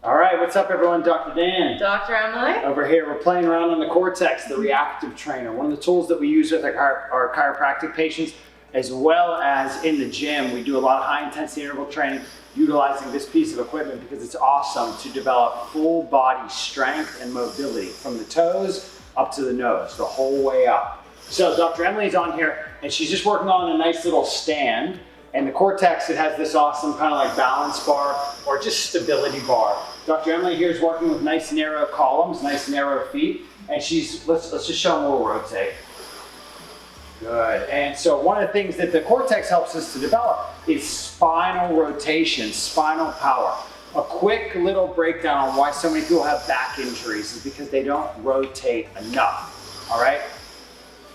All right, what's up everyone? Dr. Dan. Dr. Emily. Over here, we're playing around on the Cortex, the reactive trainer. One of the tools that we use with our chiropractic patients, as well as in the gym. We do a lot of high intensity interval training utilizing this piece of equipment because it's awesome to develop full body strength and mobility from the toes up to the nose, the whole way up. So Dr. Emily's on here and she's just working on a nice little stand. And the Cortex, it has this awesome kind of like balance bar or just stability bar. Dr. Emily here is working with nice narrow columns, nice narrow feet. And let's just show them a little rotate. Good. And so one of the things that the Cortex helps us to develop is spinal rotation, spinal power. A quick little breakdown on why so many people have back injuries is because they don't rotate enough, all right?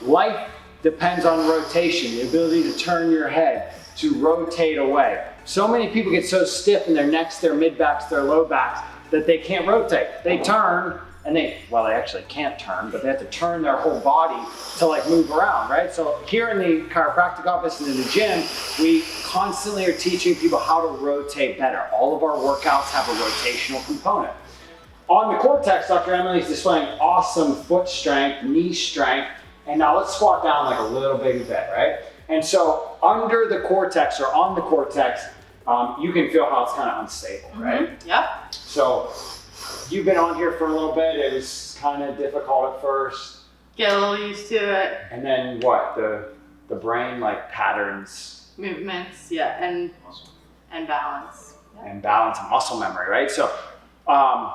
Life depends on rotation, the ability to turn your head, to rotate away. So many people get so stiff in their necks, their mid-backs, their low backs that they can't rotate. They turn and they actually can't turn, but they have to turn their whole body to like move around, right? So here in the chiropractic office and in the gym, we constantly are teaching people how to rotate better. All of our workouts have a rotational component. On the Cortex, Dr. Emily is displaying awesome foot strength, knee strength, and now let's squat down like a little bit, right? And so under the Cortex or on the Cortex, you can feel how it's kind of unstable, right? Yep. So you've been on here for a little bit. It was kind of difficult at first. Get a little used to it. And then what? The brain like patterns. Movements, yeah, and balance. Yep. And balance and muscle memory, right? So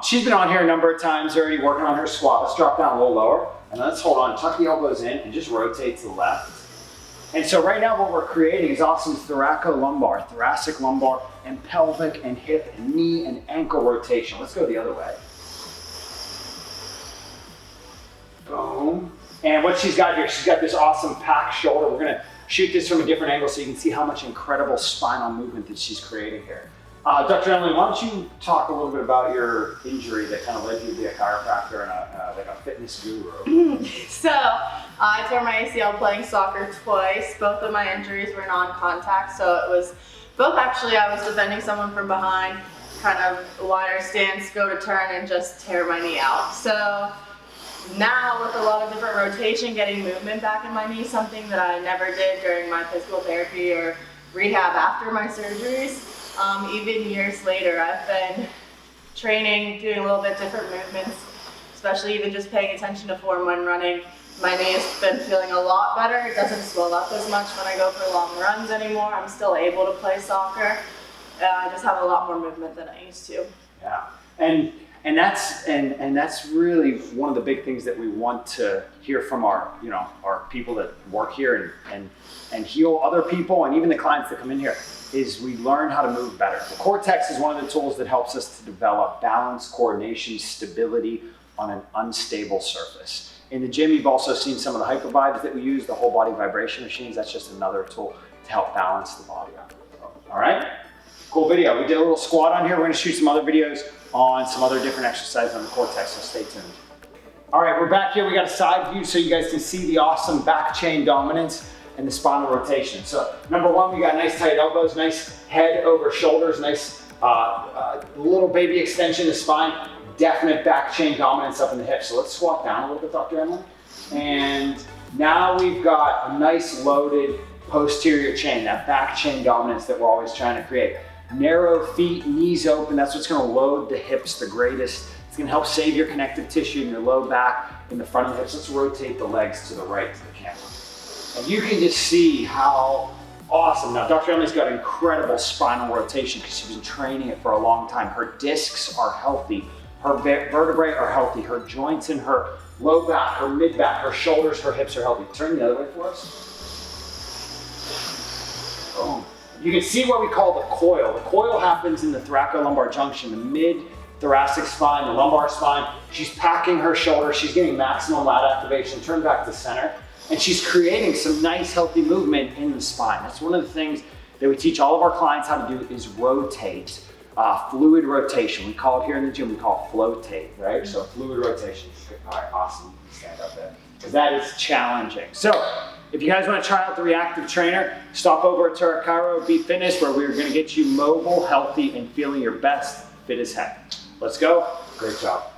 she's been on here a number of times already working on her squat. Let's drop down a little lower. And let's hold on, tuck the elbows in and just rotate to the left. And so right now what we're creating is awesome thoracolumbar, thoracic lumbar, and pelvic and hip and knee and ankle rotation. Let's go the other way. Boom. And what she's got here, she's got this awesome packed shoulder. We're gonna shoot this from a different angle so you can see how much incredible spinal movement that she's creating here. Dr. Emily, why don't you talk a little bit about your injury that kind of led you to be a chiropractor and like a fitness guru? So, I tore my ACL playing soccer twice. Both of my injuries were non-contact, so it was both actually I was defending someone from behind, kind of wider stance, go to turn and just tear my knee out. So now with a lot of different rotation, getting movement back in my knee, something that I never did during my physical therapy or rehab after my surgeries. Even years later, I've been training, doing a little bit different movements, especially even just paying attention to form when running. My knee has been feeling a lot better. It doesn't swell up as much when I go for long runs anymore. I'm still able to play soccer. I just have a lot more movement than I used to. Yeah, and that's really one of the big things that we want to hear from our people that work here and heal other people and even the clients that come in here. Is we learn how to move better. The Cortex is one of the tools that helps us to develop balance, coordination, stability on an unstable surface. In the gym, you've also seen some of the hypervibes that we use, the whole body vibration machines. That's just another tool to help balance the body out. All right? Cool video. We did a little squat on here. We're gonna shoot some other videos on some other different exercises on the Cortex, so stay tuned. All right, we're back here. We got a side view so you guys can see the awesome back chain dominance and the spinal rotation. So number one, we got nice tight elbows, nice head over shoulders, nice little baby extension of the spine, definite back chain dominance up in the hips. So let's squat down a little bit, Dr. Emily. And now we've got a nice loaded posterior chain, that back chain dominance that we're always trying to create. Narrow feet, knees open, that's what's gonna load the hips the greatest. It's gonna help save your connective tissue in your low back, in the front of the hips. Let's rotate the legs to the right to the camera. And you can just see how awesome. Now, Dr. Emily's got incredible spinal rotation because she's been training it for a long time. Her discs are healthy. Her vertebrae are healthy. Her joints in her low back, her mid back, her shoulders, her hips are healthy. Turn the other way for us. Boom. You can see what we call the coil. The coil happens in the thoracolumbar junction, the mid-thoracic spine, the lumbar spine. She's packing her shoulders. She's getting maximum lat activation. Turn back to center. And she's creating some nice healthy movement in the spine. That's one of the things that we teach all of our clients how to do is rotate, fluid rotation. We call it here in the gym, we call it flotate, right? So fluid rotation. All right, awesome, you can stand up there. Because that is challenging. So if you guys want to try out the reactive trainer, stop over at Turack Chiro Beat Fitness where we're going to get you mobile, healthy, and feeling your best fit as heck. Let's go. Great job.